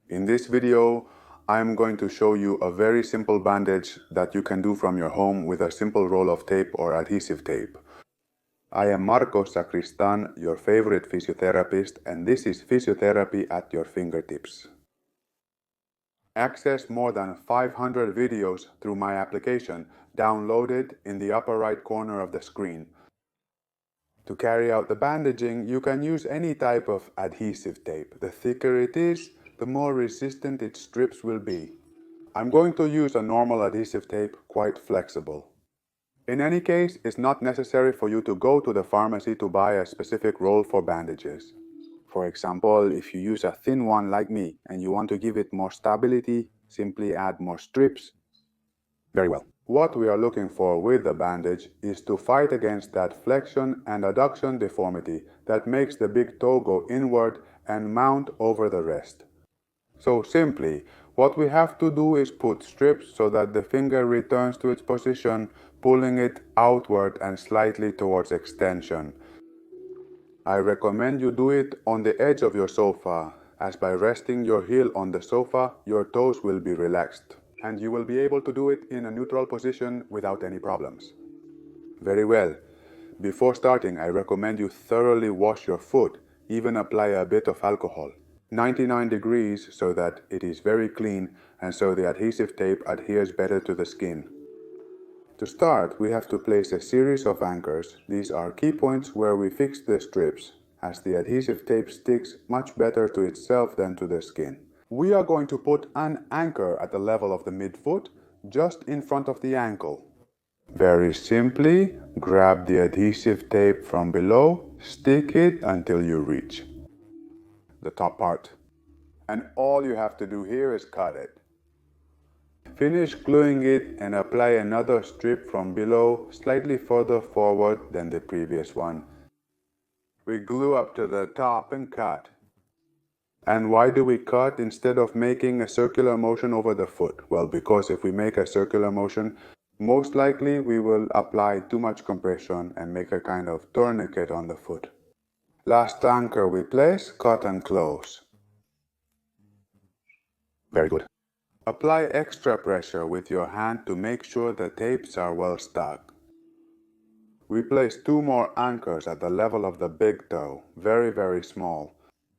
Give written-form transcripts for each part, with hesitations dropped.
In this video, I am going to show you a very simple bandage that you can do from your home with a simple roll of tape or adhesive tape. I am Marco Sacristan, your favorite physiotherapist, and this is Physiotherapy at your fingertips. Access more than 500 videos through my application, downloaded in the upper right corner of the screen. To carry out the bandaging, you can use any type of adhesive tape. The thicker it is, the more resistant its strips will be. I'm going to use a normal adhesive tape, quite flexible. In any case, it's not necessary for you to go to the pharmacy to buy a specific roll for bandages. For example, if you use a thin one like me and you want to give it more stability, simply add more strips. Very well. What we are looking for with the bandage is to fight against that flexion and adduction deformity that makes the big toe go inward and mount over the rest. So simply, what we have to do is put strips so that the finger returns to its position, pulling it outward and slightly towards extension. I recommend you do it on the edge of your sofa, as by resting your heel on the sofa, your toes will be relaxed, and you will be able to do it in a neutral position without any problems. Very well. Before starting, I recommend you thoroughly wash your foot, even apply a bit of alcohol. 99 degrees so that it is very clean and so the adhesive tape adheres better to the skin. To start, we have to place a series of anchors. These are key points where we fix the strips, as the adhesive tape sticks much better to itself than to the skin. We are going to put an anchor at the level of the midfoot, just in front of the ankle. Very simply, grab the adhesive tape from below, stick it until you reach the top part. And all you have to do here is cut it. Finish gluing it and apply another strip from below, slightly further forward than the previous one. We glue up to the top and cut. And why do we cut instead of making a circular motion over the foot? Well, because if we make a circular motion, most likely we will apply too much compression and make a kind of tourniquet on the foot. Last anchor we place, cut and close. Very good. Apply extra pressure with your hand to make sure the tapes are well stuck. We place 2 more anchors at the level of the big toe, very small.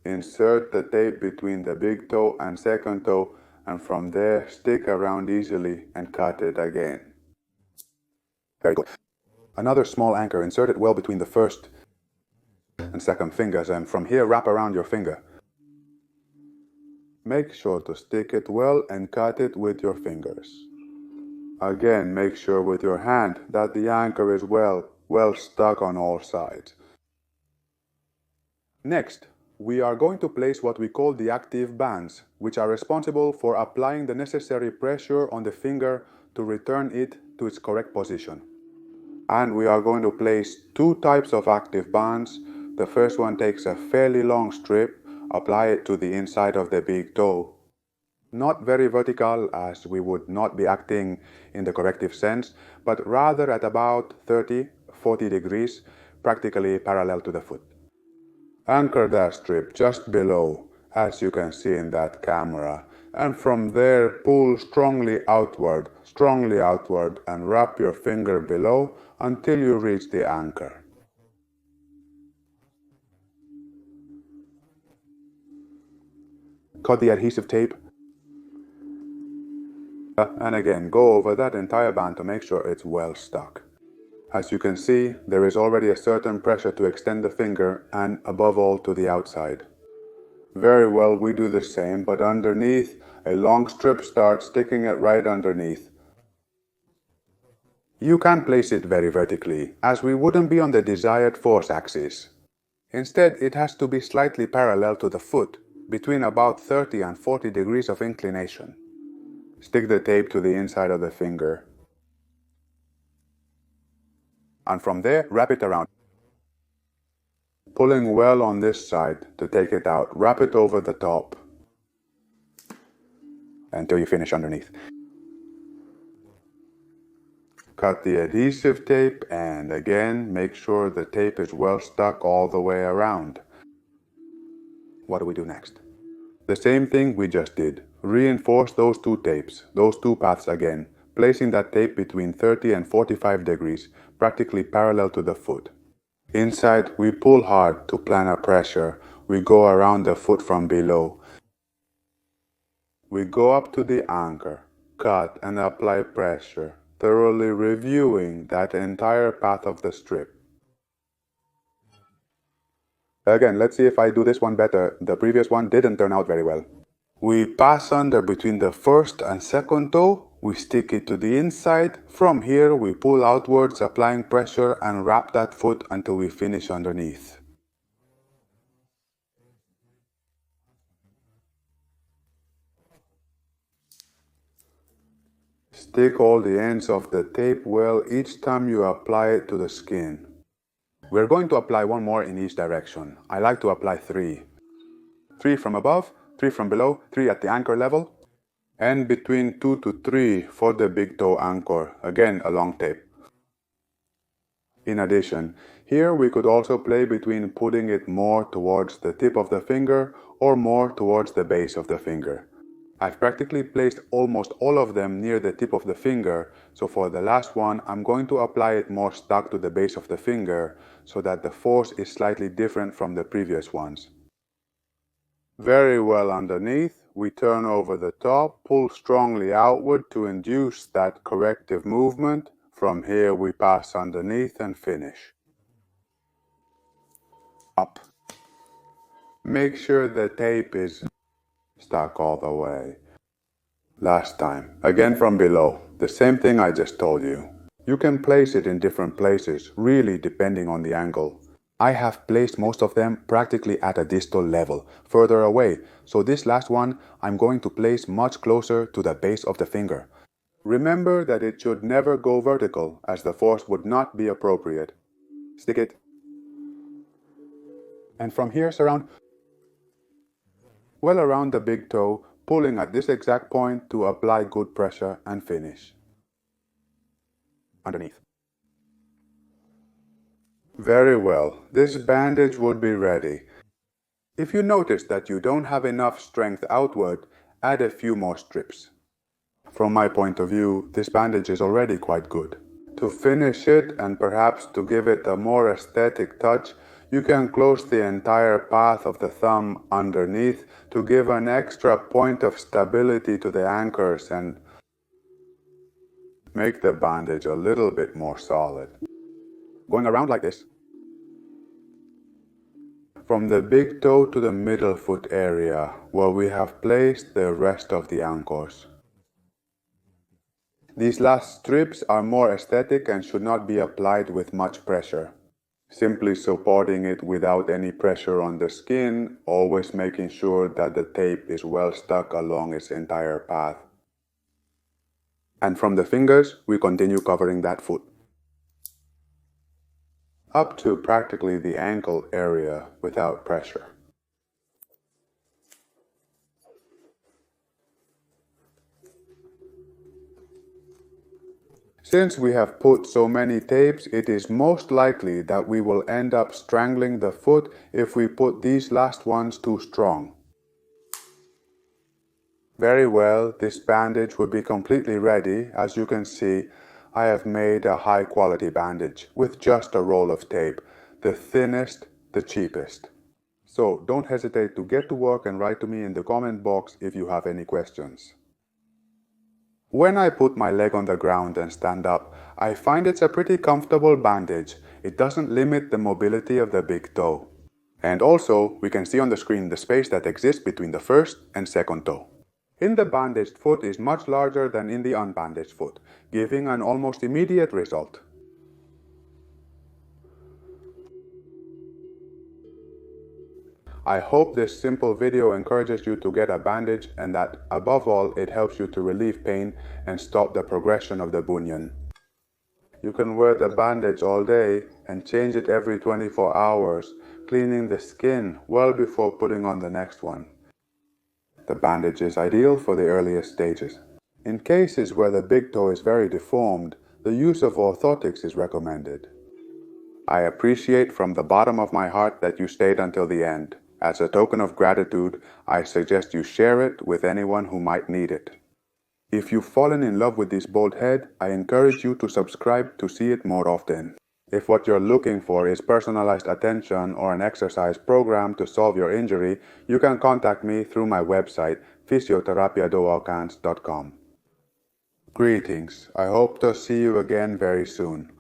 Insert the tape between the big toe and second toe, and from there stick around easily and cut it again. Very good. Another small anchor, insert it well between the first and second fingers, and from here wrap around your finger. Make sure to stick it well and cut it with your fingers. Again, make sure with your hand that the anchor is well stuck on all sides. Next, we are going to place what we call the active bands, which are responsible for applying the necessary pressure on the finger to return it to its correct position. And we are going to place 2 types of active bands. The first one takes a fairly long strip, apply it to the inside of the big toe. Not very vertical, as we would not be acting in the corrective sense, but rather at about 30-40 degrees, practically parallel to the foot. Anchor that strip just below, as you can see in that camera, and from there pull strongly outward, and wrap your finger below until you reach the anchor. Cut the adhesive tape, and again go over that entire band to make sure it's well stuck. As you can see, there is already a certain pressure to extend the finger and above all to the outside. Very well, we do the same, but underneath, a long strip starts sticking it right underneath. You can place it very vertically, as we wouldn't be on the desired force axis. Instead, it has to be slightly parallel to the foot, between about 30 and 40 degrees of inclination. Stick the tape to the inside of the finger. And from there, wrap it around. Pulling well on this side to take it out. Wrap it over the top until you finish underneath. Cut the adhesive tape and again make sure the tape is well stuck all the way around. What do we do next? The same thing we just did. Reinforce those two tapes, those two paths again, placing that tape between 30 and 45 degrees, practically parallel to the foot. Inside, we pull hard to plantar pressure. We go around the foot from below. We go up to the anchor, cut and apply pressure, thoroughly reviewing that entire path of the strip. Again, let's see if I do this one better. The previous one didn't turn out very well. We pass under between the first and second toe. We stick it to the inside. From here, we pull outwards, applying pressure and wrap that foot until we finish underneath. Stick all the ends of the tape well each time you apply it to the skin. We're going to apply one more in each direction. I like to apply 3. 3 from above, 3 from below, 3 at the anchor level, and between 2 to 3 for the big toe anchor, again a long tape. In addition, here we could also play between putting it more towards the tip of the finger or more towards the base of the finger. I've practically placed almost all of them near the tip of the finger, so for the last one I'm going to apply it more stuck to the base of the finger so that the force is slightly different from the previous ones. Very well underneath, we turn over the top, pull strongly outward to induce that corrective movement. From here we pass underneath and finish. Up. Make sure the tape is stuck all the way. Last time, again from below, the same thing I just told you. You can place it in different places, really depending on the angle. I have placed most of them practically at a distal level, further away, so this last one I'm going to place much closer to the base of the finger. Remember that it should never go vertical, as the force would not be appropriate. Stick it. And from here surround well around the big toe, pulling at this exact point to apply good pressure and finish. Underneath. Very well, this bandage would be ready. If you notice that you don't have enough strength outward, add a few more strips. From my point of view, this bandage is already quite good. To finish it and perhaps to give it a more aesthetic touch, you can close the entire path of the thumb underneath to give an extra point of stability to the anchors and make the bandage a little bit more solid. Going around like this. From the big toe to the middle foot area, where we have placed the rest of the anchors. These last strips are more aesthetic and should not be applied with much pressure. Simply supporting it without any pressure on the skin, always making sure that the tape is well stuck along its entire path. And from the fingers, we continue covering that foot. Up to practically the ankle area without pressure. Since we have put so many tapes, it is most likely that we will end up strangling the foot if we put these last ones too strong. Very well, this bandage would be completely ready. As you can see, I have made a high quality bandage with just a roll of tape, the thinnest, the cheapest. So don't hesitate to get to work and write to me in the comment box if you have any questions. When I put my leg on the ground and stand up, I find it's a pretty comfortable bandage. It doesn't limit the mobility of the big toe. And also, we can see on the screen the space that exists between the first and second toe. In the bandaged foot is much larger than in the unbandaged foot, giving an almost immediate result. I hope this simple video encourages you to get a bandage and that, above all, it helps you to relieve pain and stop the progression of the bunion. You can wear the bandage all day and change it every 24 hours, cleaning the skin well before putting on the next one. The bandage is ideal for the earliest stages. In cases where the big toe is very deformed, the use of orthotics is recommended. I appreciate from the bottom of my heart that you stayed until the end. As a token of gratitude, I suggest you share it with anyone who might need it. If you've fallen in love with this bald head, I encourage you to subscribe to see it more often. If what you're looking for is personalized attention or an exercise program to solve your injury, you can contact me through my website, physioterapiadoalcans.com. Greetings. I hope to see you again very soon.